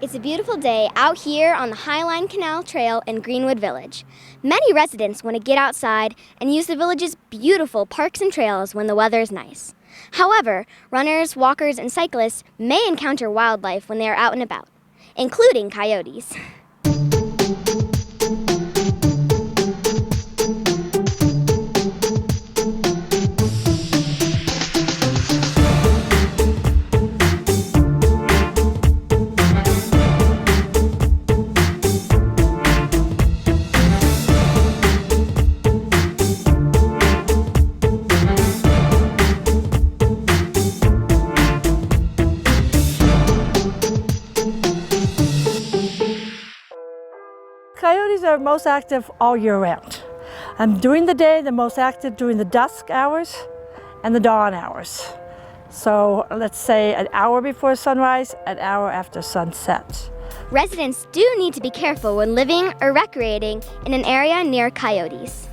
It's a beautiful day out here on the Highline Canal Trail in Greenwood Village. Many residents want to get outside and use the village's beautiful parks and trails when the weather is nice. However, runners, walkers, and cyclists may encounter wildlife when they are out and about, including coyotes. Coyotes are most active all year round. During the day, they're most active during the dusk hours and the dawn hours. So let's say an hour before sunrise, an hour after sunset. Residents do need to be careful when living or recreating in an area near coyotes.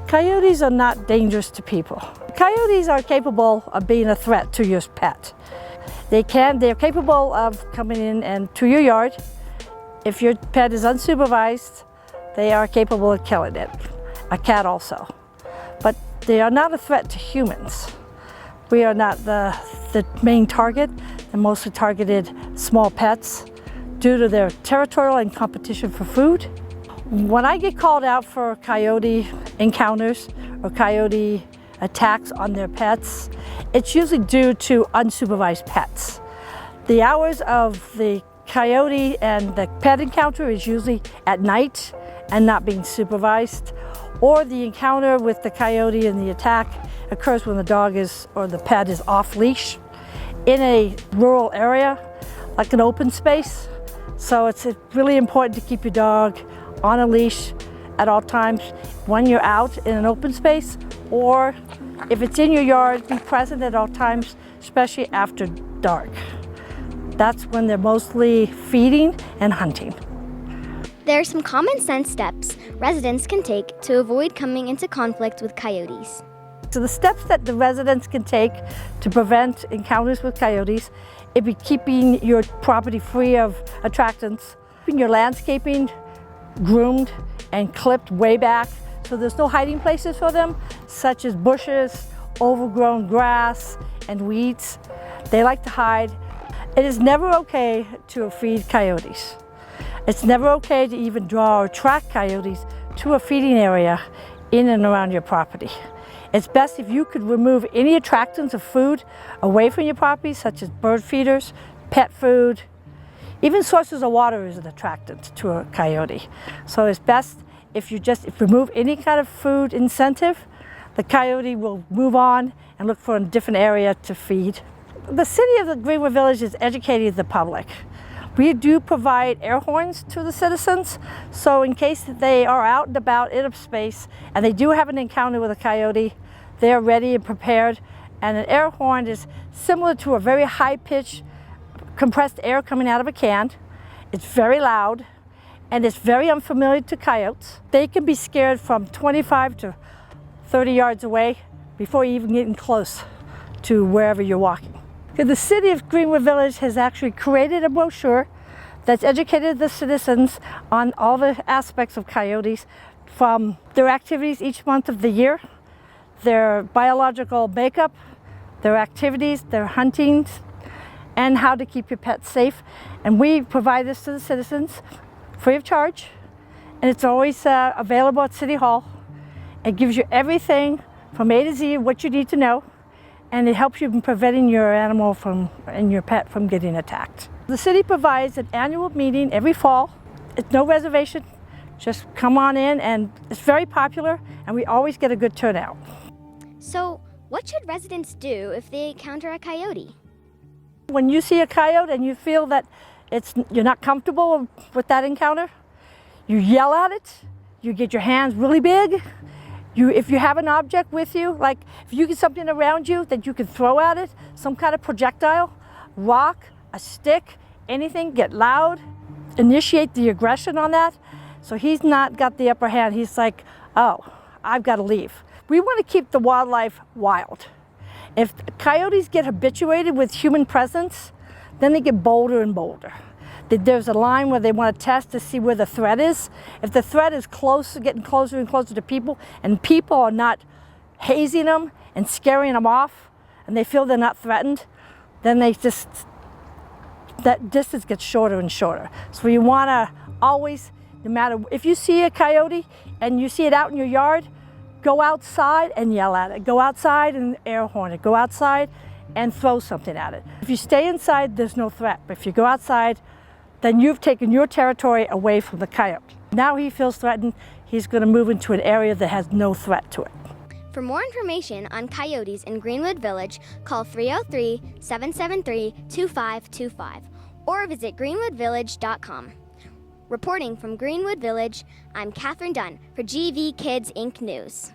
Coyotes are not dangerous to people. Coyotes are capable of being a threat to your pet. They're capable of coming in and to your yard. If your pet is unsupervised, they are capable of killing it. A cat also. But they are not a threat to humans. We are not the main target. They're mostly targeted small pets due to their territorial and competition for food. When I get called out for coyote encounters or coyote attacks on their pets, it's usually due to unsupervised pets. The hours of the coyote and the pet encounter is usually at night and not being supervised, or the encounter with the coyote and the attack occurs when the dog is or the pet is off leash in a rural area, like an open space. So it's really important to keep your dog on a leash at all times when you're out in an open space, or if it's in your yard, be present at all times, especially after dark. That's when they're mostly feeding and hunting. There are some common sense steps residents can take to avoid coming into conflict with coyotes. So the steps that the residents can take to prevent encounters with coyotes would be keeping your property free of attractants, keeping your landscaping groomed and clipped way back so there's no hiding places for them, such as bushes, overgrown grass, and weeds. They like to hide. It is never okay to feed coyotes. It's never okay to even draw or track coyotes to a feeding area in and around your property. It's best if you could remove any attractants of food away from your property, such as bird feeders, pet food. Even sources of water is an attractant to a coyote. So it's best if you remove any kind of food incentive, the coyote will move on and look for a different area to feed. The city of the Greenwood Village is educating the public. We do provide air horns to the citizens, so in case they are out and about in a space and they do have an encounter with a coyote, they're ready and prepared. And an air horn is similar to a very high-pitched compressed air coming out of a can. It's very loud and it's very unfamiliar to coyotes. They can be scared from 25 to 30 yards away before even getting close to wherever you're walking. The city of Greenwood Village has actually created a brochure that's educated the citizens on all the aspects of coyotes, from their activities each month of the year, their biological makeup, their activities, their hunting, and how to keep your pets safe. And we provide this to the citizens free of charge, and it's always available at City Hall. It gives you everything from A to Z, what you need to know, and it helps you in preventing your animal and your pet from getting attacked. The city provides an annual meeting every fall. It's no reservation, just come on in, and it's very popular, and we always get a good turnout. So, what should residents do if they encounter a coyote? When you see a coyote and you feel that you're not comfortable with that encounter, you yell at it, you get your hands really big. If you have an object with you, like if you get something around you that you can throw at it, some kind of projectile, rock, a stick, anything, get loud, initiate the aggression on that. So he's not got the upper hand. He's like, oh, I've got to leave. We want to keep the wildlife wild. If coyotes get habituated with human presence, then they get bolder and bolder. There's a line where they want to test to see where the threat is. If the threat is getting closer and closer to people, and people are not hazing them and scaring them off, and they feel they're not threatened, then that distance gets shorter and shorter. So you want to always, no matter if you see a coyote and you see it out in your yard, go outside and yell at it. Go outside and air horn it. Go outside and throw something at it. If you stay inside, there's no threat. But if you go outside, then you've taken your territory away from the coyote. Now he feels threatened. He's going to move into an area that has no threat to it. For more information on coyotes in Greenwood Village, call 303-773-2525 or visit greenwoodvillage.com. Reporting from Greenwood Village, I'm Catherine Dunn for GV Kids Inc. News.